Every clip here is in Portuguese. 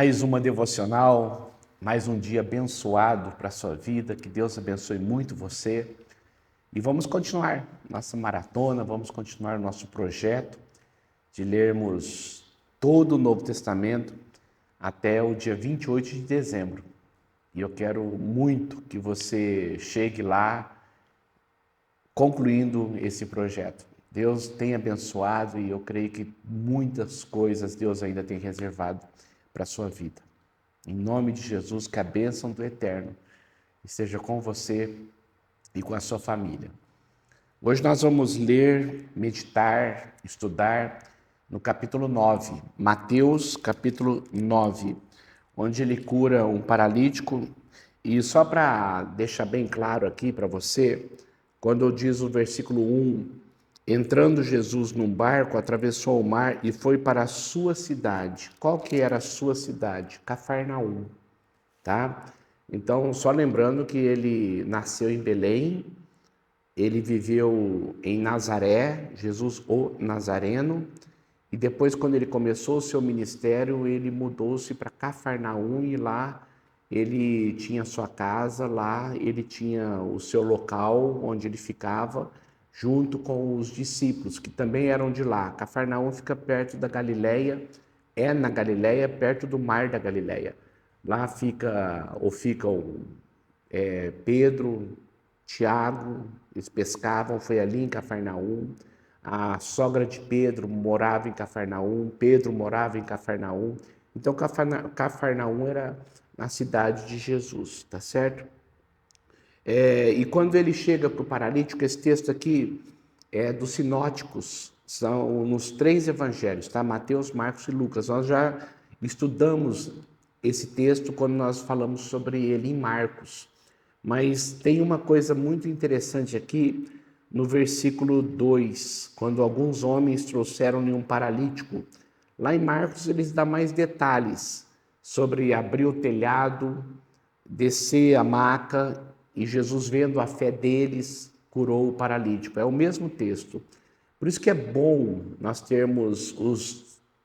Mais uma devocional, mais um dia abençoado para a sua vida, que Deus abençoe muito você. E vamos continuar nossa maratona, vamos continuar nosso projeto de lermos todo o Novo Testamento até o dia 28 de dezembro. E eu quero muito que você chegue lá concluindo esse projeto. Deus tem abençoado e eu creio que muitas coisas Deus ainda tem reservado para a sua vida. Em nome de Jesus, que a bênção do Eterno esteja com você e com a sua família. Hoje nós vamos ler, meditar, estudar no capítulo 9, Mateus capítulo 9, onde ele cura um paralítico. E só para deixar bem claro aqui para você, quando diz o versículo 1, entrando Jesus num barco, atravessou o mar e foi para a sua cidade. Qual que era a sua cidade? Cafarnaum, tá? Então, só lembrando que ele nasceu em Belém, ele viveu em Nazaré, Jesus o Nazareno, e depois, quando ele começou o seu ministério, ele mudou-se para Cafarnaum e lá ele tinha sua casa, lá ele tinha o seu local onde ele ficava, junto com os discípulos, que também eram de lá. Cafarnaum fica perto da Galileia, é na Galileia, perto do mar da Galileia. Lá ficam Pedro, Tiago, eles pescavam, foi ali em Cafarnaum. A sogra de Pedro morava em Cafarnaum, Pedro morava em Cafarnaum. Então, Cafarnaum era a cidade de Jesus, tá certo? E quando ele chega para o paralítico, esse texto aqui é dos sinóticos, são nos 3 evangelhos, tá? Mateus, Marcos e Lucas. Nós já estudamos esse texto quando nós falamos sobre ele em Marcos. Mas tem uma coisa muito interessante aqui no versículo 2, quando alguns homens trouxeram-lhe um paralítico. Lá em Marcos eles dão mais detalhes sobre abrir o telhado, descer a maca, e Jesus, vendo a fé deles, curou o paralítico. É o mesmo texto. Por isso que é bom nós termos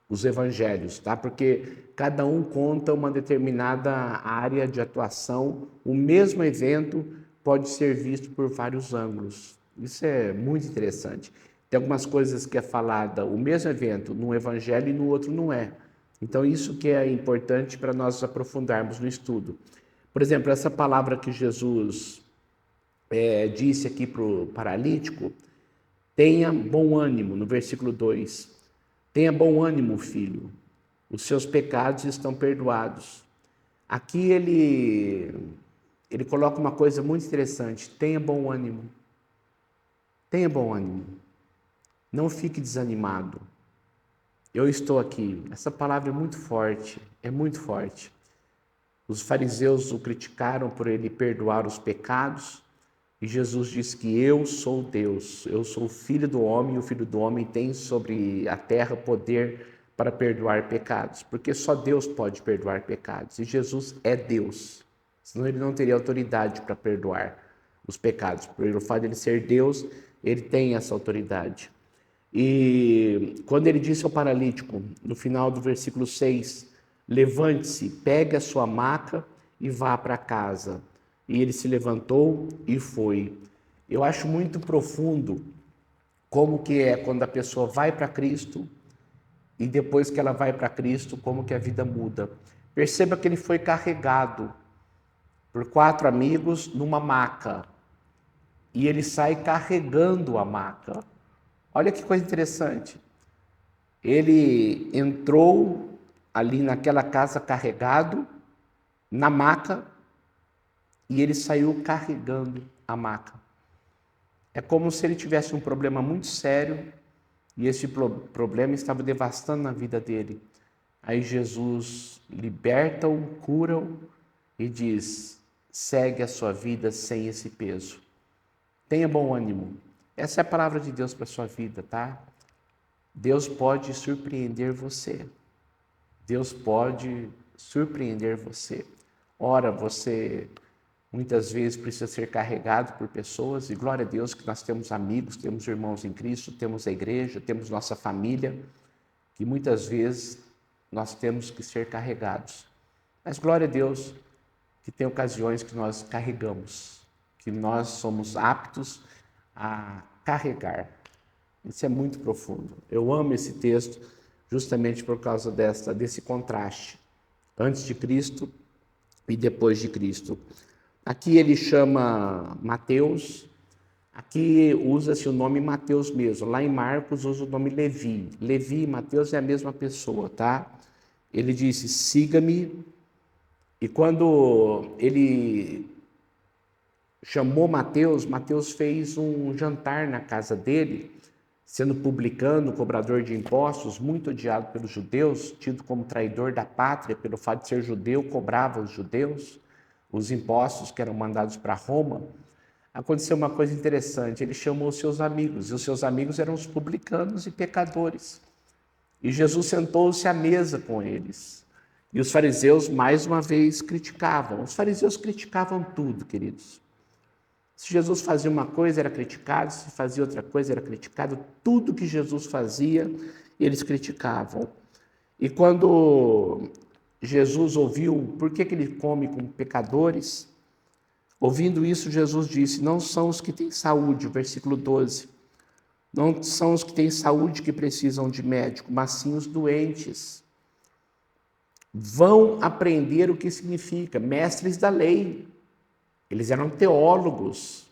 os evangelhos, tá? Porque cada um conta uma determinada área de atuação. O mesmo evento pode ser visto por vários ângulos. Isso é muito interessante. Tem algumas coisas que é falada o mesmo evento num evangelho e no outro não é. Então isso que é importante para nós aprofundarmos no estudo. Por exemplo, essa palavra que Jesus disse aqui para o paralítico, tenha bom ânimo, no versículo 2. Tenha bom ânimo, filho, os seus pecados estão perdoados. Aqui ele coloca uma coisa muito interessante, tenha bom ânimo. Tenha bom ânimo. Não fique desanimado. Eu estou aqui. Essa palavra é muito forte, é muito forte. Os fariseus o criticaram por ele perdoar os pecados, e Jesus diz que eu sou Deus, eu sou o Filho do Homem, e o Filho do Homem tem sobre a terra poder para perdoar pecados, porque só Deus pode perdoar pecados, e Jesus é Deus, senão ele não teria autoridade para perdoar os pecados. Pelo fato de ele ser Deus, ele tem essa autoridade. E quando ele disse ao paralítico, no final do versículo 6, levante-se, pegue a sua maca e vá para casa. E ele se levantou e foi. Eu acho muito profundo como que é quando a pessoa vai para Cristo e depois que ela vai para Cristo, como que a vida muda. Perceba que ele foi carregado por 4 amigos numa maca e ele sai carregando a maca. Olha que coisa interessante. Ele entrou ali naquela casa carregado, na maca, e ele saiu carregando a maca. É como se ele tivesse um problema muito sério e esse problema estava devastando a vida dele. Aí Jesus liberta-o, cura-o e diz: segue a sua vida sem esse peso. Tenha bom ânimo. Essa é a palavra de Deus para a sua vida, tá? Deus pode surpreender você. Deus pode surpreender você. Ora, você muitas vezes precisa ser carregado por pessoas, e glória a Deus que nós temos amigos, temos irmãos em Cristo, temos a igreja, temos nossa família, que muitas vezes nós temos que ser carregados. Mas glória a Deus que tem ocasiões que nós carregamos, que nós somos aptos a carregar. Isso é muito profundo. Eu amo esse texto justamente por causa desse contraste, antes de Cristo e depois de Cristo. Aqui ele chama Mateus, aqui usa-se o nome Mateus mesmo. Lá em Marcos usa o nome Levi. Levi e Mateus é a mesma pessoa, tá? Ele disse, siga-me. E quando ele chamou Mateus, Mateus fez um jantar na casa dele, sendo publicano, cobrador de impostos, muito odiado pelos judeus, tido como traidor da pátria pelo fato de ser judeu, cobrava os judeus os impostos que eram mandados para Roma. Aconteceu uma coisa interessante, ele chamou os seus amigos, e os seus amigos eram os publicanos e pecadores. E Jesus sentou-se à mesa com eles. E os fariseus, mais uma vez, criticavam. Os fariseus criticavam tudo, queridos. Se Jesus fazia uma coisa, era criticado. Se fazia outra coisa, era criticado. Tudo que Jesus fazia, eles criticavam. E quando Jesus ouviu por que ele come com pecadores, ouvindo isso, Jesus disse, não são os que têm saúde, versículo 12, não são os que têm saúde que precisam de médico, mas sim os doentes. Vão aprender o que significa, mestres da lei. Eles eram teólogos,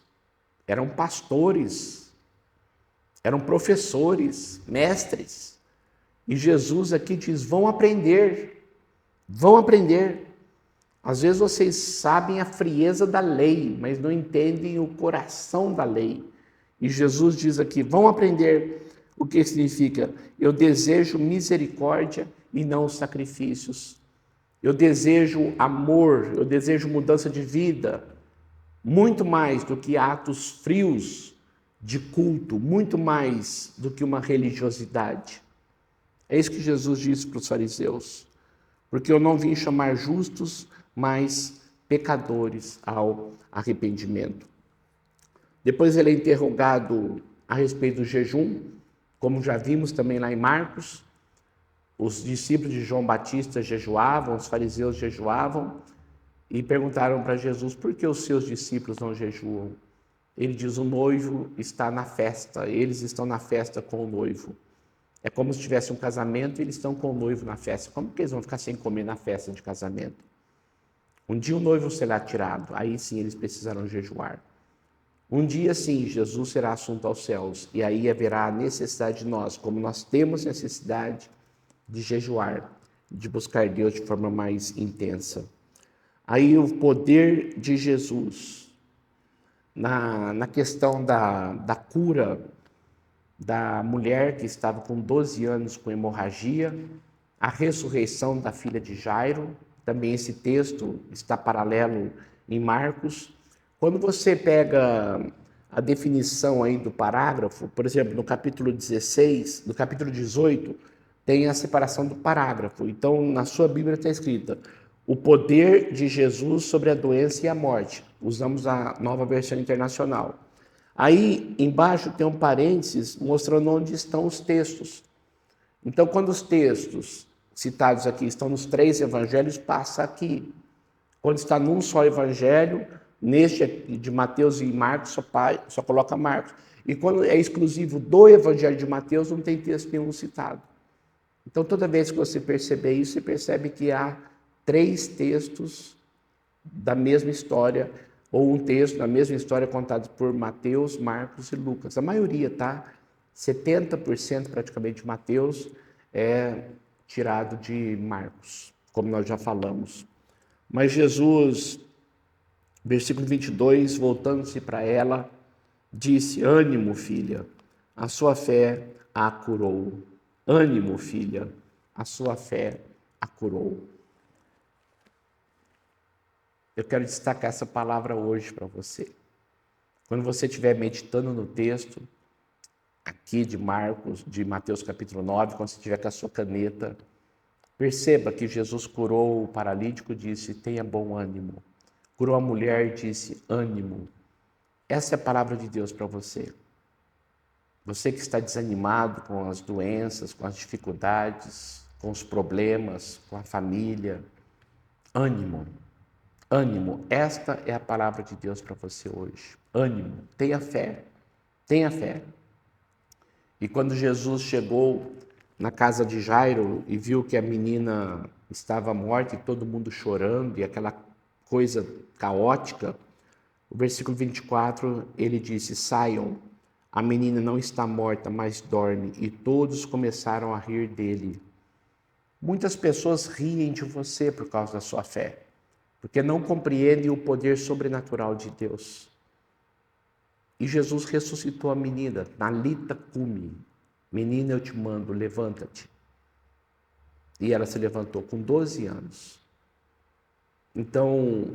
eram pastores, eram professores, mestres. E Jesus aqui diz, vão aprender, vão aprender. Às vezes vocês sabem a frieza da lei, mas não entendem o coração da lei. E Jesus diz aqui, vão aprender o que significa, eu desejo misericórdia e não sacrifícios. Eu desejo amor, eu desejo mudança de vida, muito mais do que atos frios de culto, muito mais do que uma religiosidade. É isso que Jesus disse para os fariseus, porque eu não vim chamar justos, mas pecadores ao arrependimento. Depois ele é interrogado a respeito do jejum, como já vimos também lá em Marcos. Os discípulos de João Batista jejuavam, os fariseus jejuavam, e perguntaram para Jesus por que os seus discípulos não jejuam. Ele diz, o noivo está na festa, eles estão na festa com o noivo. É como se tivesse um casamento e eles estão com o noivo na festa. Como que eles vão ficar sem comer na festa de casamento? Um dia o noivo será tirado, aí sim eles precisarão jejuar. Um dia sim, Jesus será assunto aos céus, e aí haverá a necessidade de nós, como nós temos necessidade de jejuar, de buscar Deus de forma mais intensa. Aí o poder de Jesus na questão da cura da mulher que estava com 12 anos com hemorragia, a ressurreição da filha de Jairo, também esse texto está paralelo em Marcos. Quando você pega a definição aí do parágrafo, por exemplo, no capítulo 16, no capítulo 18, tem a separação do parágrafo. Então, na sua Bíblia está escrita, o poder de Jesus sobre a doença e a morte. Usamos a Nova Versão Internacional. Aí, embaixo tem um parênteses mostrando onde estão os textos. Então, quando os textos citados aqui estão nos 3 evangelhos, passa aqui. Quando está num só evangelho, neste de Mateus e Marcos, só coloca Marcos. E quando é exclusivo do evangelho de Mateus, não tem texto nenhum citado. Então, toda vez que você perceber isso, você percebe que há 3 textos da mesma história, ou um texto da mesma história contado por Mateus, Marcos e Lucas. A maioria, tá? 70% praticamente de Mateus é tirado de Marcos, como nós já falamos. Mas Jesus, versículo 22, voltando-se para ela, disse, ânimo, filha, a sua fé a curou. Ânimo, filha, a sua fé a curou. Eu quero destacar essa palavra hoje para você. Quando você estiver meditando no texto, aqui de Marcos, de Mateus capítulo 9, quando você estiver com a sua caneta, perceba que Jesus curou o paralítico, disse, tenha bom ânimo. Curou a mulher, disse, ânimo. Essa é a palavra de Deus para você. Você que está desanimado com as doenças, com as dificuldades, com os problemas, com a família. Ânimo, ânimo. Esta é a palavra de Deus para você hoje. Ânimo, tenha fé, tenha fé. E quando Jesus chegou na casa de Jairo e viu que a menina estava morta e todo mundo chorando e aquela coisa caótica, o versículo 24, ele disse: saiam, a menina não está morta, mas dorme. E todos começaram a rir dele. Muitas pessoas riem de você por causa da sua fé, porque não compreendem o poder sobrenatural de Deus. E Jesus ressuscitou a menina, Talita cumi, menina eu te mando, levanta-te. E ela se levantou com 12 anos. Então,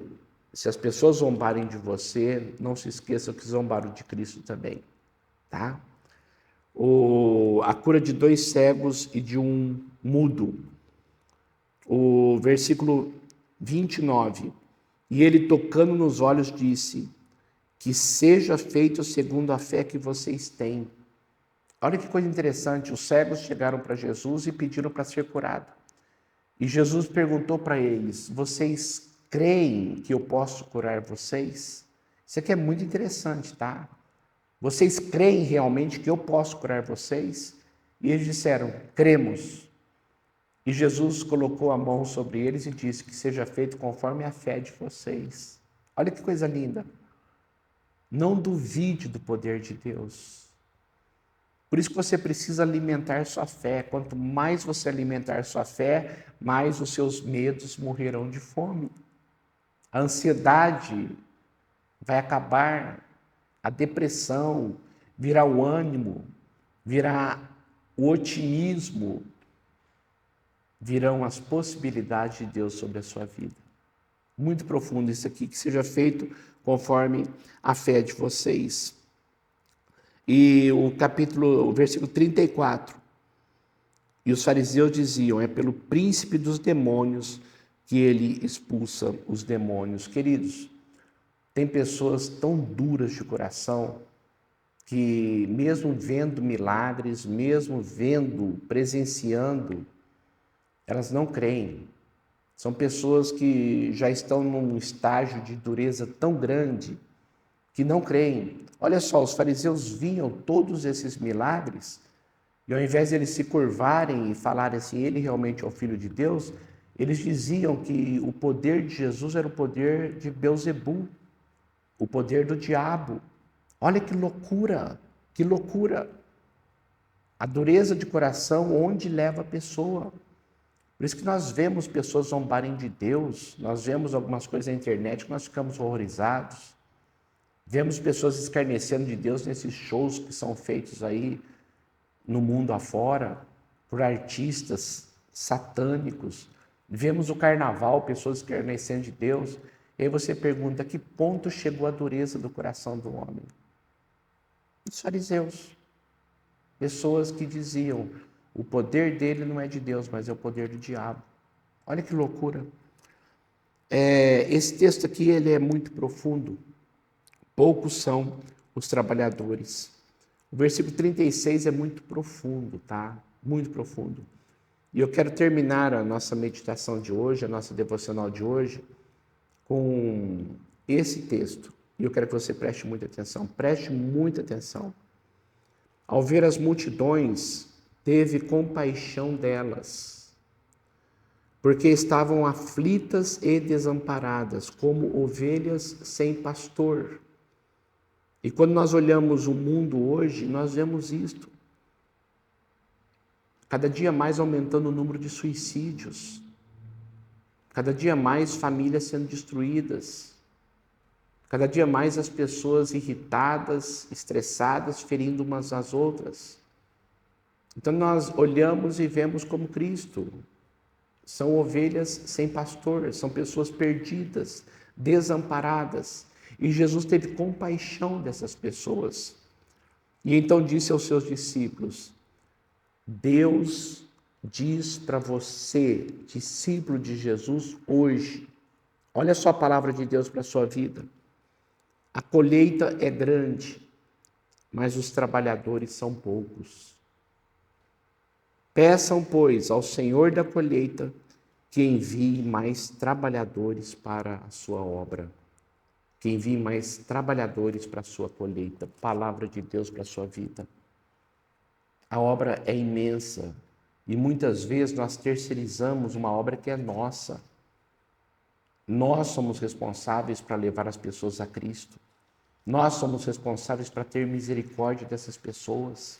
se as pessoas zombarem de você, não se esqueçam que zombaram de Cristo também, tá? A cura de 2 cegos e de um mudo. O versículo 29. E ele, tocando nos olhos, disse: que seja feito segundo a fé que vocês têm. Olha que coisa interessante, os cegos chegaram para Jesus e pediram para ser curado. E Jesus perguntou para eles: vocês creem que eu posso curar vocês? Isso aqui é muito interessante, tá? Vocês creem realmente que eu posso curar vocês? E eles disseram: cremos. E Jesus colocou a mão sobre eles e disse: que seja feito conforme a fé de vocês. Olha que coisa linda. Não duvide do poder de Deus. Por isso que você precisa alimentar sua fé. Quanto mais você alimentar sua fé, mais os seus medos morrerão de fome. A ansiedade vai acabar, a depressão virá o ânimo, virá o otimismo, virão as possibilidades de Deus sobre a sua vida. Muito profundo isso aqui, que seja feito conforme a fé de vocês. E o versículo 34. E os fariseus diziam: é pelo príncipe dos demônios que ele expulsa os demônios. Queridos, tem pessoas tão duras de coração que mesmo vendo milagres, mesmo presenciando, elas não creem. São pessoas que já estão num estágio de dureza tão grande que não creem. Olha só, os fariseus viam todos esses milagres e ao invés de eles se curvarem e falarem assim, ele realmente é o Filho de Deus, eles diziam que o poder de Jesus era o poder de Beelzebul, o poder do diabo. Olha que loucura, que loucura. A dureza de coração onde leva a pessoa. Por isso que nós vemos pessoas zombarem de Deus, nós vemos algumas coisas na internet que nós ficamos horrorizados. Vemos pessoas escarnecendo de Deus nesses shows que são feitos aí no mundo afora, por artistas satânicos. Vemos o carnaval, pessoas escarnecendo de Deus. E aí você pergunta, a que ponto chegou a dureza do coração do homem? Os fariseus. Pessoas que diziam, o poder dele não é de Deus, mas é o poder do diabo. Olha que loucura. Esse texto aqui ele é muito profundo. Poucos são os trabalhadores. O versículo 36 é muito profundo, tá? Muito profundo. E eu quero terminar a nossa meditação de hoje, a nossa devocional de hoje, com esse texto. E eu quero que você preste muita atenção. Preste muita atenção. Ao ver as multidões, teve compaixão delas, porque estavam aflitas e desamparadas, como ovelhas sem pastor. E quando nós olhamos o mundo hoje, nós vemos isto. Cada dia mais aumentando o número de suicídios. Cada dia mais famílias sendo destruídas. Cada dia mais as pessoas irritadas, estressadas, ferindo umas às outras. Então nós olhamos e vemos como Cristo. São ovelhas sem pastor, são pessoas perdidas, desamparadas. E Jesus teve compaixão dessas pessoas. E então disse aos seus discípulos: Deus diz para você, discípulo de Jesus, hoje, olha só a palavra de Deus para a sua vida. A colheita é grande, mas os trabalhadores são poucos. Peçam, pois, ao Senhor da colheita que envie mais trabalhadores para a sua obra. Que envie mais trabalhadores para a sua colheita. Palavra de Deus para a sua vida. A obra é imensa e muitas vezes nós terceirizamos uma obra que é nossa. Nós somos responsáveis para levar as pessoas a Cristo. Nós somos responsáveis para ter misericórdia dessas pessoas.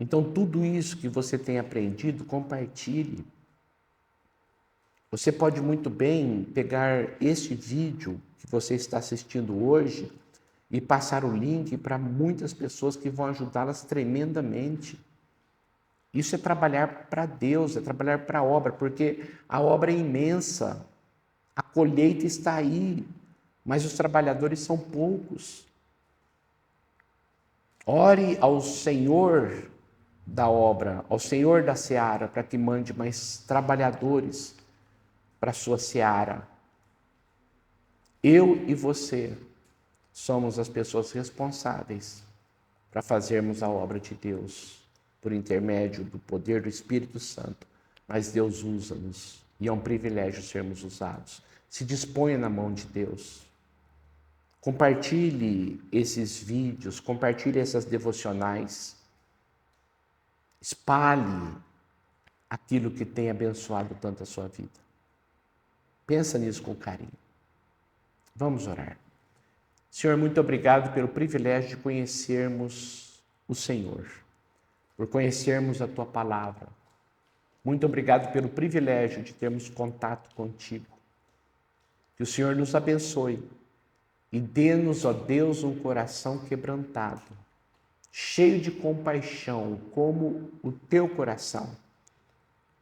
Então, tudo isso que você tem aprendido, compartilhe. Você pode muito bem pegar este vídeo que você está assistindo hoje e passar o link para muitas pessoas que vão ajudá-las tremendamente. Isso é trabalhar para Deus, é trabalhar para a obra, porque a obra é imensa, a colheita está aí, mas os trabalhadores são poucos. Ore ao Senhor da obra, ao Senhor da seara, para que mande mais trabalhadores para a sua seara. Eu e você somos as pessoas responsáveis para fazermos a obra de Deus por intermédio do poder do Espírito Santo, mas Deus usa-nos e é um privilégio sermos usados. Se disponha na mão de Deus. Compartilhe esses vídeos, compartilhe essas devocionais. Espalhe aquilo que tem abençoado tanto a sua vida. Pensa nisso com carinho. Vamos orar. Senhor, muito obrigado pelo privilégio de conhecermos o Senhor, por conhecermos a Tua Palavra. Muito obrigado pelo privilégio de termos contato contigo. Que o Senhor nos abençoe e dê-nos, ó Deus, um coração quebrantado, cheio de compaixão, como o Teu coração,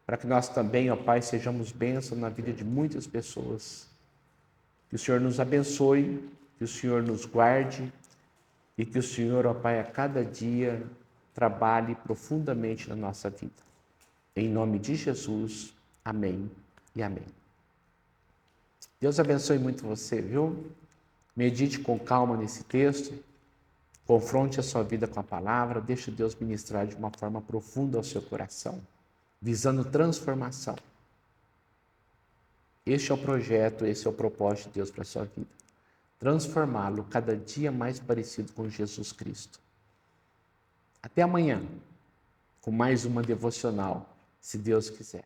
para que nós também, ó Pai, sejamos bênção na vida de muitas pessoas. Que o Senhor nos abençoe, que o Senhor nos guarde e que o Senhor, ó Pai, a cada dia trabalhe profundamente na nossa vida. Em nome de Jesus, amém e amém. Deus abençoe muito você, viu? Medite com calma nesse texto, confronte a sua vida com a palavra, deixe Deus ministrar de uma forma profunda ao seu coração, visando transformação. Este é o projeto, esse é o propósito de Deus para a sua vida. Transformá-lo cada dia mais parecido com Jesus Cristo. Até amanhã, com mais uma devocional, se Deus quiser.